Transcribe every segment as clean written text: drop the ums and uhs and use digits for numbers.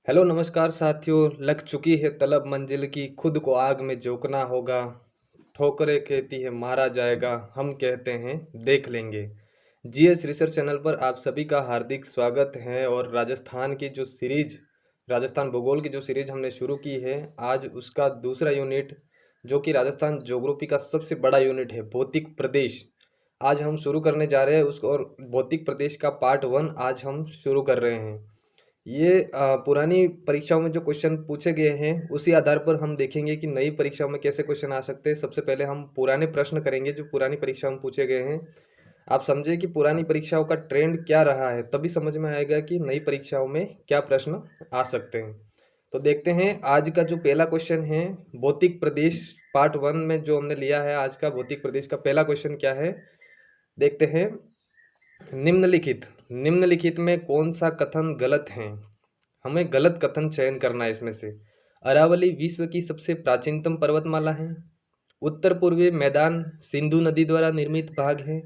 Hello नमस्कार साथियों। लग चुकी है तलब मंजिल की, खुद को आग में झोंकना होगा। ठोकरें कहती है मारा जाएगा, हम कहते हैं देख लेंगे। जीएस रिसर्च चैनल पर आप सभी का हार्दिक स्वागत है। और राजस्थान भूगोल की जो सीरीज हमने शुरू की है, आज उसका दूसरा यूनिट, जो कि राजस्थान ज्योग्राफी का सबसे बड़ा यूनिट है, भौतिक प्रदेश, आज हम शुरू करने जा रहे हैं उसको। और भौतिक प्रदेश का पार्ट 1 आज हम शुरू कर रहे हैं। ये पुरानी परीक्षाओं में जो क्वेश्चन पूछे गए हैं उसी आधार पर हम देखेंगे कि नई परीक्षाओं में कैसे क्वेश्चन आ सकते हैं। सबसे पहले हम पुराने प्रश्न करेंगे जो पुरानी परीक्षाओं में पूछे गए हैं। आप समझे कि पुरानी परीक्षाओं का ट्रेंड क्या रहा है, तभी समझ में आएगा कि नई परीक्षाओं में क्या प्रश्न आ सकते हैं। तो देखते हैं आज का जो पहला क्वेश्चन है, भौतिक प्रदेश पार्ट 1 में जो हमने लिया है। आज का भौतिक प्रदेश का पहला क्वेश्चन क्या है, देखते हैं। निम्नलिखित में कौन सा कथन गलत है? हमें गलत कथन चयन करना है इसमें से। अरावली विश्व की सबसे प्राचीनतम पर्वतमाला है। उत्तर पूर्वी मैदान सिंधु नदी द्वारा निर्मित भाग है।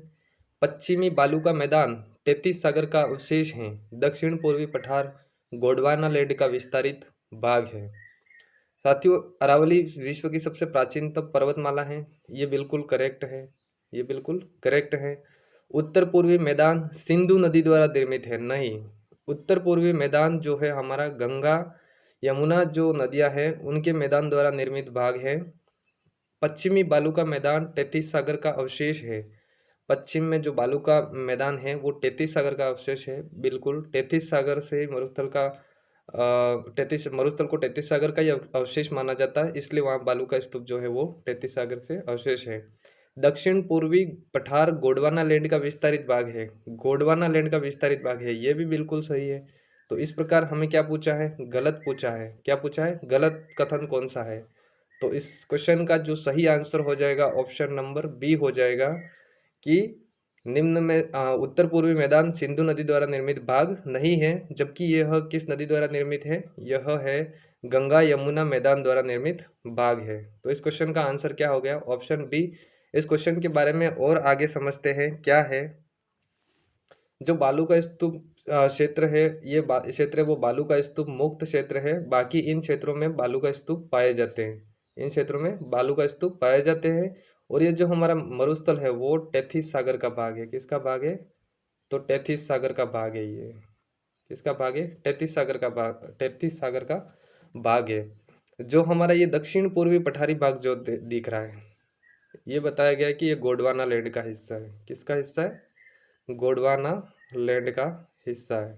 पश्चिमी बालू का मैदान 33 सागर का अवशेष है। दक्षिण पूर्वी पठार गोंडवाना लैंड का विस्तारित भाग है। साथियों, अरावली विश्व की सबसे प्राचीनतम पर्वतमाला है, ये बिल्कुल करेक्ट है। ये बिल्कुल करेक्ट है। उत्तर पूर्वी मैदान सिंधु नदी द्वारा निर्मित है, नहीं। उत्तर पूर्वी मैदान जो है हमारा गंगा यमुना जो नदियां हैं उनके मैदान द्वारा निर्मित भाग है। पश्चिमी बालू का मैदान 33 सागर का अवशेष है। पश्चिम में जो बालू का मैदान है वो 33 सागर का अवशेष है। बिल्कुल 33 सागर से मरुस्थल का 33 मरुस्थल को 33 सागर का ही अवशेष माना जाता है, इसलिए वहाँ बालू का स्तूप जो है वो 33 सागर से अवशेष है। दक्षिण पूर्वी पठार गोंडवाना लैंड का विस्तारित भाग है। गोंडवाना लैंड का विस्तारित भाग है, ये भी बिल्कुल सही है। तो इस प्रकार हमें क्या पूछा है, गलत पूछा है। क्या पूछा है, गलत कथन कौन सा है? तो इस क्वेश्चन का जो सही आंसर हो जाएगा ऑप्शन नंबर बी हो जाएगा कि निम्न में उत्तर पूर्वी मैदान सिंधु नदी द्वारा निर्मित भाग नहीं है। जबकि यह किस नदी द्वारा निर्मित है? यह है गंगा यमुना मैदान द्वारा निर्मित भाग है। तो इस क्वेश्चन का आंसर क्या हो गया? Option B. इस क्वेश्चन के बारे में और आगे समझते हैं क्या है। जो बालू का स्तूप क्षेत्र है, ये क्षेत्र है वो बालू का स्तूप मुक्त क्षेत्र है। बाकी इन क्षेत्रों में बालू का स्तूप पाए जाते हैं। इन क्षेत्रों में बालू का स्तूप पाए जाते हैं। और ये जो हमारा मरुस्थल है वो 33 सागर का भाग है। किसका भाग है? तो 33 सागर का भाग है ये। किसका भाग है? 33 सागर का भाग, 33 सागर का भाग है। जो हमारा ये दक्षिण पूर्वी पठारी भाग जो दिख रहा है, ये बताया गया है कि ये गोंडवाना लैंड का हिस्सा है। किसका हिस्सा है? गोंडवाना लैंड का हिस्सा है।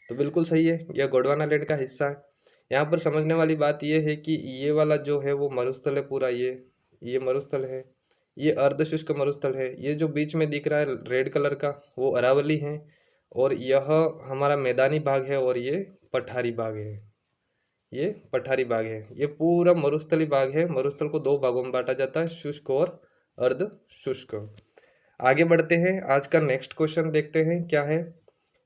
तो बिल्कुल सही है, यह गोंडवाना लैंड का हिस्सा है। यहाँ पर समझने वाली बात यह है कि ये वाला जो है वो मरुस्थल है पूरा, ये मरुस्थल है। ये अर्धशुष्क मरुस्थल है। ये जो बीच में दिख रहा है रेड कलर का, वो अरावली है। और यह हमारा मैदानी भाग है और ये पठारी भाग है। ये पठारी भाग है। ये पूरा मरुस्थली भाग है। मरुस्थल को दो भागों में बांटा जाता है, शुष्क और अर्ध शुष्क। आगे बढ़ते हैं, आज का नेक्स्ट क्वेश्चन देखते हैं क्या है।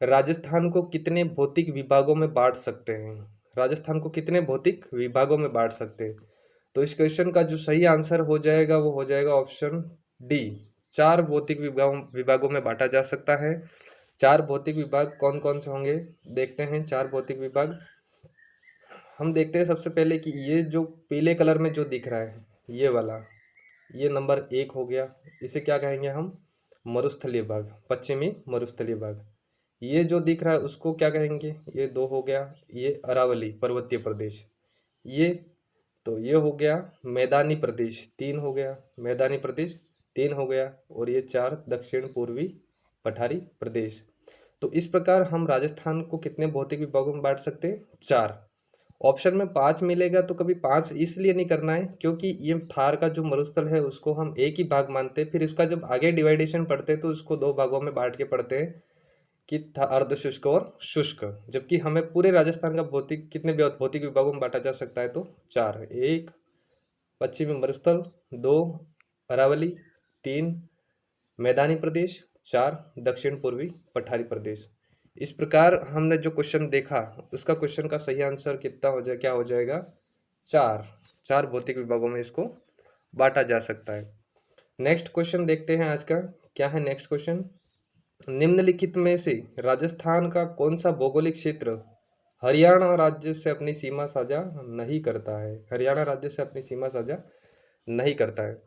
राजस्थान को कितने भौतिक विभागों में बांट सकते हैं? राजस्थान को कितने भौतिक विभागों में बांट सकते हैं? तो इस क्वेश्चन का जो सही आंसर हो जाएगा वो हो जाएगा ऑप्शन डी। 4 भौतिक विभागों में बांटा जा सकता है। 4 भौतिक विभाग कौन कौन से होंगे, देखते हैं। 4 भौतिक विभाग हम देखते हैं। सबसे पहले कि ये जो पीले कलर में जो दिख रहा है, ये वाला, ये नंबर 1 हो गया। इसे क्या कहेंगे हम? मरुस्थलीय भाग, पश्चिमी मरुस्थलीय भाग। ये जो दिख रहा है उसको क्या कहेंगे? ये 2 हो गया। ये अरावली पर्वतीय प्रदेश। ये तो ये हो गया मैदानी प्रदेश, 3 हो गया। मैदानी प्रदेश 3 हो गया। और ये 4 दक्षिण पूर्वी पठारी प्रदेश। तो इस प्रकार हम राजस्थान को कितने भौतिक विभागों में बांट सकते हैं? 4। ऑप्शन में 5 मिलेगा तो कभी 5 इसलिए नहीं करना है क्योंकि ये थार का जो मरुस्थल है उसको हम एक ही भाग मानते हैं। फिर उसका जब आगे डिवाइडेशन पढ़ते हैं तो उसको 2 भागों में बांट के पढ़ते हैं कि अर्ध शुष्क और शुष्क। जबकि हमें पूरे राजस्थान का भौतिक कितने भौतिक विभागों में बांटा जा सकता है? तो 4। 1 पश्चिमी मरुस्थल, 2 अरावली, 3 मैदानी प्रदेश, 4 दक्षिण पूर्वी पठारी प्रदेश। इस प्रकार हमने जो क्वेश्चन देखा उसका क्वेश्चन का सही आंसर कितना हो जाए, क्या हो जाएगा? 4। 4 भौतिक विभागों में इसको बांटा जा सकता है। नेक्स्ट क्वेश्चन देखते हैं आज का। क्या है नेक्स्ट क्वेश्चन? निम्नलिखित में से राजस्थान का कौन सा भौगोलिक क्षेत्र हरियाणा राज्य से अपनी सीमा साझा नहीं करता है। हरियाणा राज्य से अपनी सीमा साझा नहीं करता है।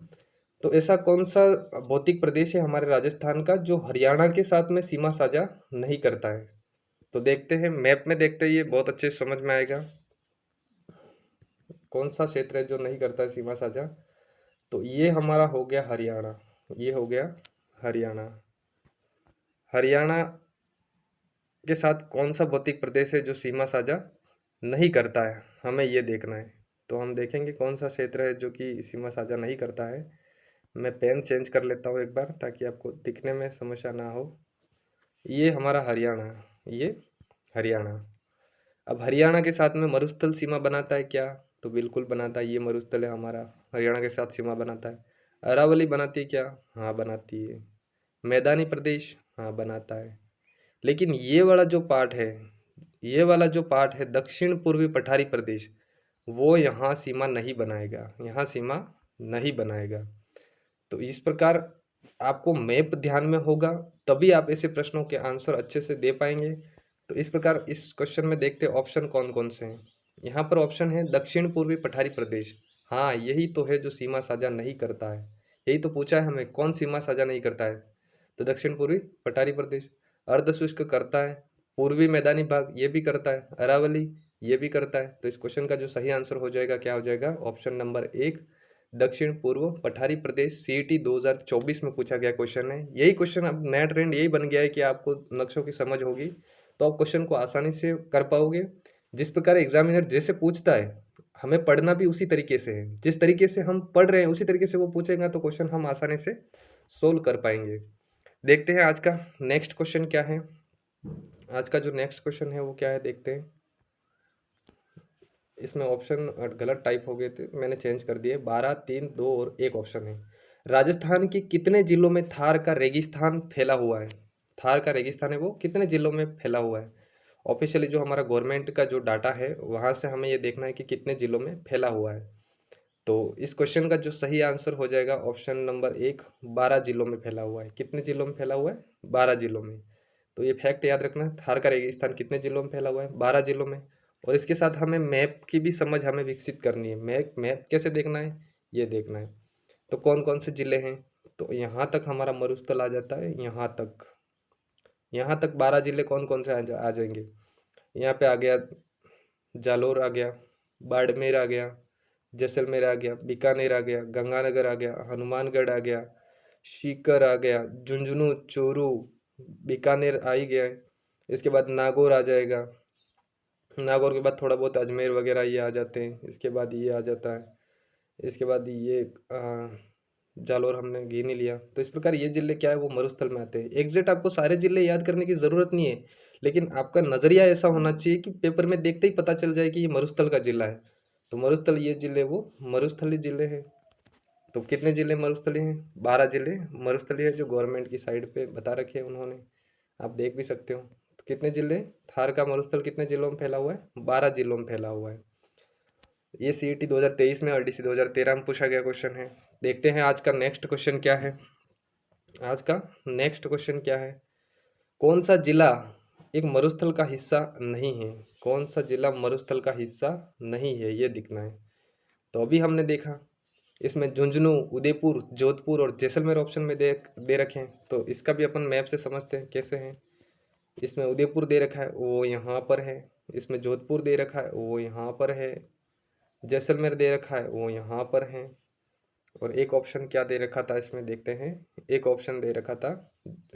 तो ऐसा कौन सा भौतिक प्रदेश है हमारे राजस्थान का जो हरियाणा के साथ में सीमा साझा नहीं करता है? तो देखते हैं, मैप में देखते ही ये बहुत अच्छे से समझ में आएगा कौन सा क्षेत्र है जो नहीं करता है सीमा साझा। तो ये हमारा हो गया हरियाणा, ये हो गया हरियाणा। हरियाणा के साथ कौन सा भौतिक प्रदेश है जो सीमा साझा नहीं करता है, हमें ये देखना है। तो हम देखेंगे कौन सा क्षेत्र है जो कि सीमा साझा नहीं करता है। मैं पेन चेंज कर लेता हूँ एक बार ताकि आपको दिखने में समस्या ना हो। ये हमारा हरियाणा, ये हरियाणा। अब हरियाणा के साथ में मरुस्थल सीमा बनाता है क्या? तो बिल्कुल बनाता है, ये मरुस्थल है हमारा, हरियाणा के साथ सीमा बनाता है। अरावली बनाती है क्या? हाँ बनाती है। मैदानी प्रदेश, हाँ बनाता है। लेकिन ये वाला जो पार्ट है, ये वाला जो पार्ट है दक्षिण पूर्वी पठारी प्रदेश, वो यहाँ सीमा नहीं बनाएगा, यहाँ सीमा नहीं बनाएगा। तो इस प्रकार आपको मैप ध्यान में होगा तभी आप ऐसे प्रश्नों के आंसर अच्छे से दे पाएंगे। तो इस प्रकार इस क्वेश्चन में देखते हैं ऑप्शन कौन कौन से हैं। यहाँ पर ऑप्शन है दक्षिण पूर्वी पठारी प्रदेश। हाँ यही तो है जो सीमा साझा नहीं करता है, यही तो पूछा है हमें कौन सीमा साझा नहीं करता है। तो दक्षिण पूर्वी पठारी प्रदेश। अर्ध शुष्क करता है, पूर्वी मैदानी भाग ये भी करता है, अरावली ये भी करता है। तो इस क्वेश्चन का जो सही आंसर हो जाएगा क्या हो जाएगा? ऑप्शन नंबर 1 दक्षिण पूर्व पठारी प्रदेश। सीईटी 2024 में पूछा गया क्वेश्चन है। यही क्वेश्चन अब नया ट्रेंड यही बन गया है कि आपको नक्शों की समझ होगी तो आप क्वेश्चन को आसानी से कर पाओगे। जिस प्रकार एग्जामिनर जैसे पूछता है हमें पढ़ना भी उसी तरीके से है, जिस तरीके से हम पढ़ रहे हैं उसी तरीके से वो पूछेगा तो क्वेश्चन हम आसानी से सोल्व कर पाएंगे। देखते हैं आज का नेक्स्ट क्वेश्चन क्या है। आज का जो नेक्स्ट क्वेश्चन है वो क्या है देखते हैं। इसमें ऑप्शन गलत टाइप हो गए थे, मैंने चेंज कर दिए। 12, 3, 2 और 1 ऑप्शन है। राजस्थान के कितने जिलों में थार का रेगिस्तान फैला हुआ है? थार का रेगिस्तान है वो कितने जिलों में फैला हुआ है? ऑफिशियली जो हमारा गवर्नमेंट का जो डाटा है वहाँ से हमें ये देखना है कि कितने जिलों में फैला हुआ है। तो इस क्वेश्चन का जो सही आंसर हो जाएगा ऑप्शन नंबर 1 12 जिलों में फैला हुआ है। कितने जिलों में फैला हुआ है? 12 जिलों में। तो ये फैक्ट याद रखना, थार का रेगिस्तान कितने जिलों में फैला हुआ है? 12 जिलों में। और इसके साथ हमें मैप की भी समझ हमें विकसित करनी है। मैप मैप कैसे देखना है ये देखना है। तो कौन कौन से जिले हैं? तो यहाँ तक हमारा मरुस्थल आ जाता है, यहाँ तक 12 जिले कौन कौन से आ जाएंगे। यहाँ पे आ गया जालोर, आ गया बाड़मेर, आ गया जैसलमेर, आ गया बीकानेर, आ गया गंगानगर, आ गया हनुमानगढ़, आ गया सीकर, आ गया झुंझुनू, चूरू, बीकानेर आ ही गया है। इसके बाद नागौर आ जाएगा, नागौर के बाद थोड़ा बहुत अजमेर वगैरह ये आ जाते हैं। इसके बाद ये आ जाता है, इसके बाद ये जालोर हमने गिन ही लिया। तो इस प्रकार ये जिले क्या है वो मरुस्थल में आते हैं। एग्जैक्ट आपको सारे जिले याद करने की ज़रूरत नहीं है, लेकिन आपका नज़रिया ऐसा होना चाहिए कि पेपर में देखते ही पता चल जाए कि ये मरुस्थल का जिला है। तो मरुस्थल ये जिले वो मरुस्थलीय जिले हैं। तो कितने जिले मरुस्थलीय हैं? 12 जिले मरुस्थलीय है जो गवर्नमेंट की साइड पे बता रखे हैं उन्होंने, आप देख भी सकते हो। तो कितने जिले, थार का मरुस्थल कितने जिलों में फैला हुआ है? 12 जिलों में फैला हुआ है। ये सीईटी 2023 में और डीसी 2013 में पूछा गया क्वेश्चन है। देखते हैं आज का नेक्स्ट क्वेश्चन क्या है। आज का नेक्स्ट क्वेश्चन क्या है? कौन सा जिला एक मरुस्थल का हिस्सा नहीं है? कौन सा जिला मरुस्थल का हिस्सा नहीं है ये दिखना है। तो अभी हमने देखा इसमें झुंझुनू, उदयपुर, जोधपुर और जैसलमेर ऑप्शन में दे रखे हैं। तो इसका भी अपन मैप से समझते हैं कैसे हैं। इसमें उदयपुर दे रखा है वो यहाँ पर है, इसमें जोधपुर दे रखा है वो यहाँ पर है, जैसलमेर दे रखा है वो यहाँ पर है। और एक ऑप्शन क्या दे रखा था इसमें देखते हैं। एक ऑप्शन दे रखा था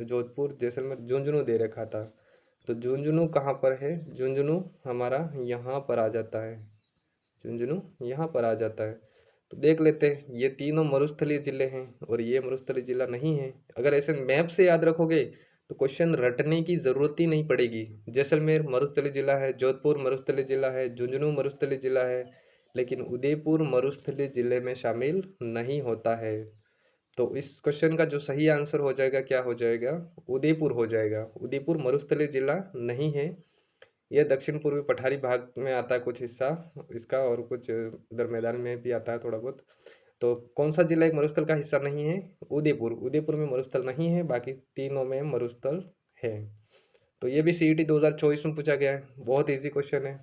जोधपुर, जैसलमेर, झुंझुनू दे रखा था। तो झुंझुनू कहाँ पर है? झुंझुनू हमारा यहाँ पर आ जाता है, झुंझुनू यहाँ पर आ जाता है। तो देख लेते हैं, ये तीनों मरुस्थलीय जिले हैं और ये मरुस्थलीय जिला नहीं है। अगर ऐसे मैप से याद रखोगे तो क्वेश्चन रटने की ज़रूरत ही नहीं पड़ेगी। जैसलमेर मरुस्थलीय जिला है, जोधपुर मरुस्थलीय जिला है, झुंझुनू मरुस्थलीय जिला है, लेकिन उदयपुर मरुस्थलीय जिले में शामिल नहीं होता है। तो इस क्वेश्चन का जो सही आंसर हो जाएगा क्या हो जाएगा? उदयपुर हो जाएगा। उदयपुर मरुस्थलीय जिला नहीं है, यह दक्षिण पूर्वी पठारी भाग में आता है कुछ हिस्सा इसका, और कुछ उधर मैदान में भी आता है थोड़ा बहुत। तो कौन सा जिला एक मरुस्थल का हिस्सा नहीं है? उदयपुर। उदयपुर में मरुस्थल नहीं है, बाकी तीनों में मरुस्थल है। तो ये भी CET 2024 में पूछा गया है, बहुत इजी क्वेश्चन है।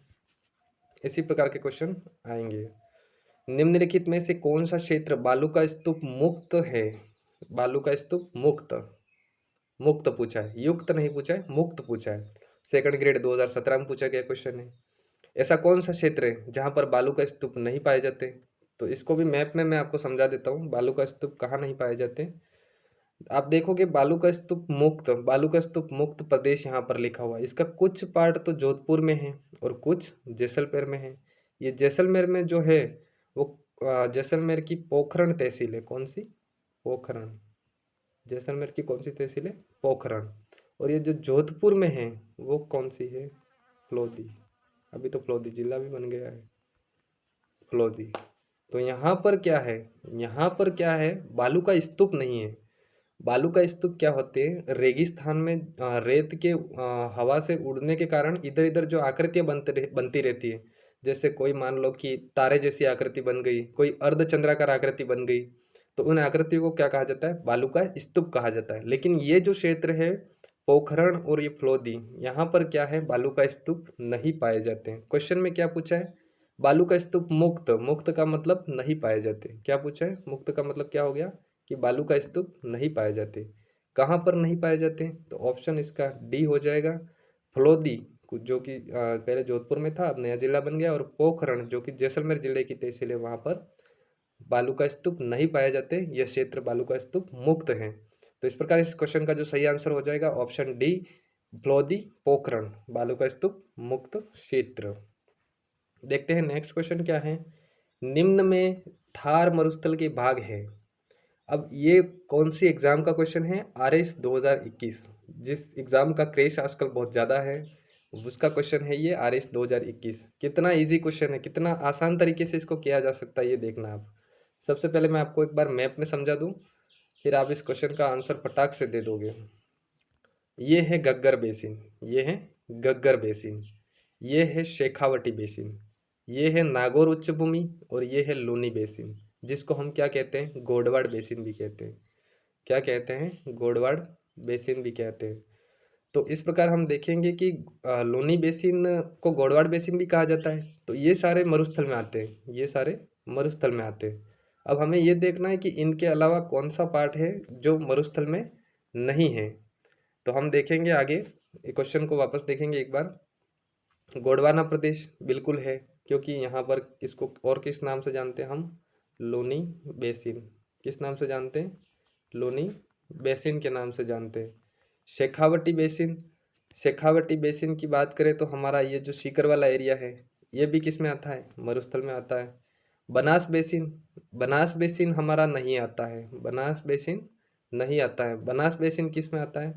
इसी प्रकार के क्वेश्चन आएंगे। निम्नलिखित में से कौन सा क्षेत्र बालू का स्तूप मुक्त है? बालू का स्तूप मुक्त, मुक्त पूछा है, युक्त नहीं पूछा है, मुक्त पूछा है। सेकंड ग्रेड 2017 में पूछा गया क्वेश्चन है। ऐसा कौन सा क्षेत्र है जहां पर बालू का स्तूप नहीं पाए जाते? तो इसको भी मैप में मैं आपको समझा देता हूँ, बालू का स्तूप कहाँ नहीं पाए जाते। आप देखोगे बालू का स्तूप मुक्त, बालू का स्तूप मुक्त प्रदेश यहाँ पर लिखा हुआ है। इसका कुछ पार्ट तो जोधपुर में है और कुछ जैसलमेर में है। ये जैसलमेर में जो है वो जैसलमेर की पोखरण तहसील है। कौन सी? पोखरण। जैसलमेर की कौन सी तहसील है? पोखरण। और ये जो जोधपुर में है वो कौन सी है? फलोदी। अभी तो फलोदी जिला भी बन गया है, फलोदी। तो यहाँ पर क्या है? यहाँ पर क्या है? बालू का स्तूप नहीं है। बालू का स्तूप क्या होते हैं? रेगिस्तान में रेत के हवा से उड़ने के कारण इधर इधर जो आकृतियां बनती रहती है, जैसे कोई मान लो कि तारे जैसी आकृति बन गई, कोई अर्धचंद्राकार आकृति बन गई, तो उन आकृतियों को क्या कहा जाता है? बालू का स्तूप कहा जाता है। लेकिन ये जो क्षेत्र है पोखरण और ये फलोदी, यहाँ पर क्या है? बालू का स्तूप नहीं पाए जाते हैं। क्वेश्चन में क्या पूछा है? बालू का स्तूप मुक्त, मुक्त का मतलब नहीं पाए जाते। क्या पूछा है? मुक्त का मतलब क्या हो गया? कि बालू का स्तूप नहीं पाए जाते। कहाँ पर नहीं पाए जाते? तो ऑप्शन इसका डी हो जाएगा, फलोदी, जो कि पहले जोधपुर में था, अब नया जिला बन गया, और पोखरण जो कि जैसलमेर जिले की तहसील है, वहाँ पर बालू का स्तूप नहीं पाए जाते। यह क्षेत्र बालू का स्तूप मुक्त है। तो इस प्रकार इस क्वेश्चन का जो सही आंसर हो जाएगा ऑप्शन डी, फलोदी पोखरण, बालू का स्तूप मुक्त क्षेत्र। देखते हैं नेक्स्ट क्वेश्चन क्या है। निम्न में थार मरुस्थल के भाग है। अब ये कौन सी एग्जाम का क्वेश्चन है? RS 2021, जिस एग्जाम का क्रेज आजकल बहुत ज़्यादा है, उसका क्वेश्चन है ये RS 2021। कितना इजी क्वेश्चन है, कितना आसान तरीके से इसको किया जा सकता है, ये देखना आप। सबसे पहले मैं आपको एक बार मैप में समझा दूं, फिर आप इस क्वेश्चन का आंसर फटाक से दे दोगे। ये है गग्गर बेसिन, ये है गग्गर बेसिन, ये है शेखावटी बेसिन, ये है नागौर उच्च भूमि, और ये है लूनी बेसिन, जिसको हम क्या कहते हैं? गोडवाड़ बेसिन भी कहते हैं। क्या कहते हैं? गोडवाड़ बेसिन भी कहते हैं। तो इस प्रकार हम देखेंगे कि लूनी बेसिन को गोडवाड़ बेसिन भी कहा जाता है। तो ये सारे मरुस्थल में आते हैं, ये सारे मरुस्थल में आते हैं। अब हमें ये देखना है कि इनके अलावा कौन सा पार्ट है जो मरुस्थल में नहीं है। तो हम देखेंगे आगे, क्वेश्चन को वापस देखेंगे एक बार। गोंडवाना प्रदेश बिल्कुल है, क्योंकि यहाँ पर इसको और किस नाम से जानते हैं हम? लूनी बेसिन। किस नाम से जानते हैं? लूनी बेसिन के नाम से जानते हैं। शेखावटी बेसिन, शेखावटी बेसिन की बात करें तो हमारा ये जो सीकर वाला एरिया है, ये भी किस में आता है? मरुस्थल में आता है। बनास बेसिन, बनास बेसिन हमारा नहीं आता है, बनास बेसिन नहीं आता है। बनास बेसिन किस में आता है?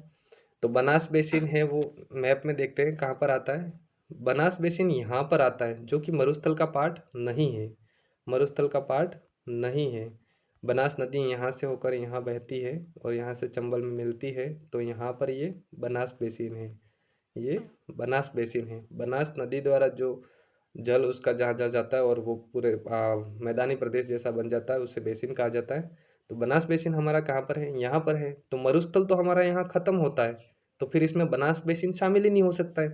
तो बनास बेसिन है वो, मैप में देखते हैं कहाँ पर आता है। बनास बेसिन यहाँ पर आता है, जो कि मरुस्थल का पार्ट नहीं है, मरुस्थल का पार्ट नहीं है। बनास नदी यहाँ से होकर यहाँ बहती है और यहाँ से चंबल में मिलती है, तो यहाँ पर ये बनास बेसिन है, ये बनास बेसिन है। बनास नदी द्वारा जो जल उसका जहाँ जहाँ जाता है और वो पूरे मैदानी प्रदेश जैसा बन जाता है, उससे बेसिन कहा जाता है। तो बनास बेसिन हमारा कहाँ पर है? यहाँ पर है। तो मरुस्थल तो हमारा यहाँ खत्म होता है, तो फिर इसमें बनास बेसिन शामिल ही नहीं हो सकता है।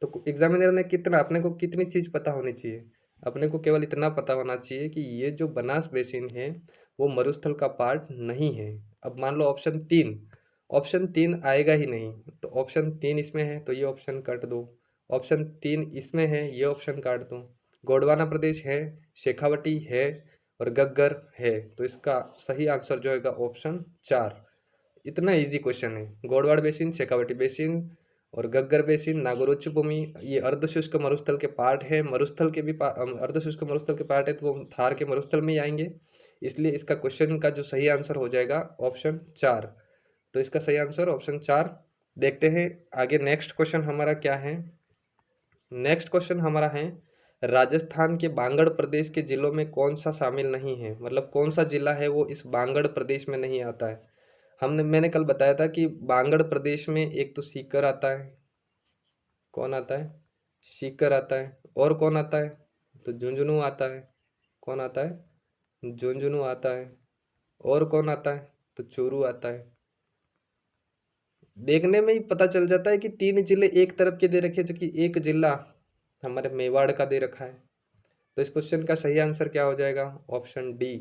तो एग्जामिनर ने कितना, अपने को कितनी चीज़ पता होनी चाहिए? अपने को केवल इतना पता होना चाहिए कि ये जो बनास बेसिन है वो मरुस्थल का पार्ट नहीं है। अब मान लो ऑप्शन 3 आएगा ही नहीं, तो ऑप्शन 3 इसमें है तो ये ऑप्शन काट दो। ऑप्शन 3 इसमें है, ये ऑप्शन काट दो। गोंडवाना प्रदेश है, शेखावटी है और गग्गर है, तो इसका सही आंसर जो है ऑप्शन 4। इतना इजी क्वेश्चन है। गोडवाड़ बेसिन, शेखावटी बेसिन और गग्गर बेसिन, नागौर उच्च भूमि, ये अर्धशुष्क मरुस्थल के पार्ट है। मरुस्थल के भी अर्धशुष्क मरुस्थल के पार्ट है, तो वो थार के मरुस्थल में ही आएंगे। इसलिए इसका क्वेश्चन का जो सही आंसर हो जाएगा ऑप्शन 4। तो इसका सही आंसर ऑप्शन 4। देखते हैं आगे नेक्स्ट क्वेश्चन हमारा क्या है। नेक्स्ट क्वेश्चन हमारा है, राजस्थान के बांगड़ प्रदेश के जिलों में कौन सा शामिल नहीं है? मतलब कौन सा जिला है वो इस बांगड़ प्रदेश में नहीं आता है। मैंने कल बताया था कि बांगड़ प्रदेश में एक तो सीकर आता है। कौन आता है? सीकर आता है। और कौन आता है? तो झुंझुनू आता है। कौन आता है? झुंझुनू आता है। और कौन आता है? तो चूरू आता है। देखने में ही पता चल जाता है कि 3 जिले एक तरफ के दे रखे हैं, जबकि एक जिला हमारे मेवाड़ का दे रखा है। तो इस क्वेश्चन का सही आंसर क्या हो जाएगा? Option D,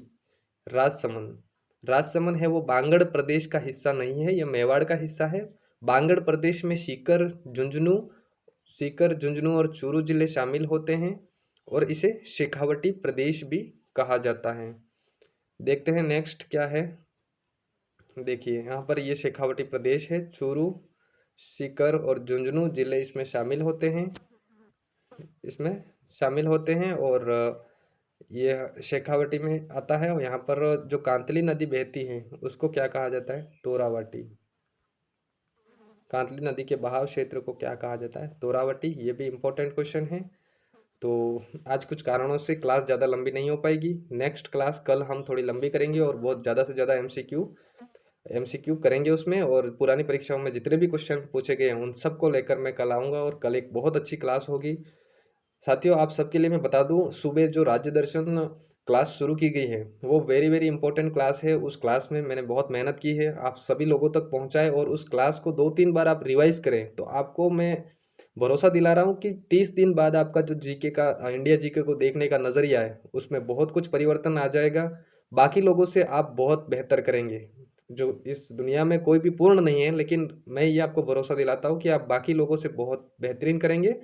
Rajsamand. राजसमंद है वो बांगड़ प्रदेश का हिस्सा नहीं है, यह मेवाड़ का हिस्सा है। बांगड़ प्रदेश में सीकर, झुंझुनू और चूरू जिले शामिल होते हैं और इसे शेखावटी प्रदेश भी कहा जाता है। देखते हैं नेक्स्ट क्या है। देखिए यहाँ पर ये शेखावटी प्रदेश है, चूरू, सीकर और झुंझुनू जिले इसमें शामिल होते हैं और ये शेखावटी में आता है। और यहाँ पर जो कांतली नदी बहती है उसको क्या कहा जाता है? तोरावटी। कांतली नदी के बहाव क्षेत्र को क्या कहा जाता है? तोरावटी। ये भी इम्पोर्टेंट क्वेश्चन है। तो आज कुछ कारणों से क्लास ज़्यादा लंबी नहीं हो पाएगी। नेक्स्ट क्लास कल हम थोड़ी लंबी करेंगे और बहुत ज़्यादा से ज़्यादा एमसीक्यू करेंगे उसमें, और पुरानी परीक्षाओं में जितने भी क्वेश्चन पूछे गए हैं उन सबको लेकर मैं कल आऊँगा और कल एक बहुत अच्छी क्लास होगी। साथियों, आप सबके लिए मैं बता दूं, सुबह जो राज्य दर्शन क्लास शुरू की गई है वो वेरी वेरी इंपॉर्टेंट क्लास है। उस क्लास में मैंने बहुत मेहनत की है, आप सभी लोगों तक पहुंचाए और उस क्लास को 2-3 बार आप रिवाइज करें तो आपको मैं भरोसा दिला रहा हूं कि 30 दिन बाद आपका जो जीके का इंडिया जीके को देखने का नज़रिया है उसमें बहुत कुछ परिवर्तन आ जाएगा। बाकी लोगों से आप बहुत बेहतर करेंगे। जो इस दुनिया में कोई भी पूर्ण नहीं है, लेकिन मैं ये आपको भरोसा दिलाता हूँ कि आप बाकी लोगों से बहुत बेहतरीन करेंगे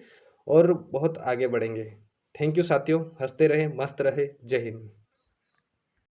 और बहुत आगे बढ़ेंगे। थैंक यू साथियों, हंसते रहें, मस्त रहे। जय हिंद।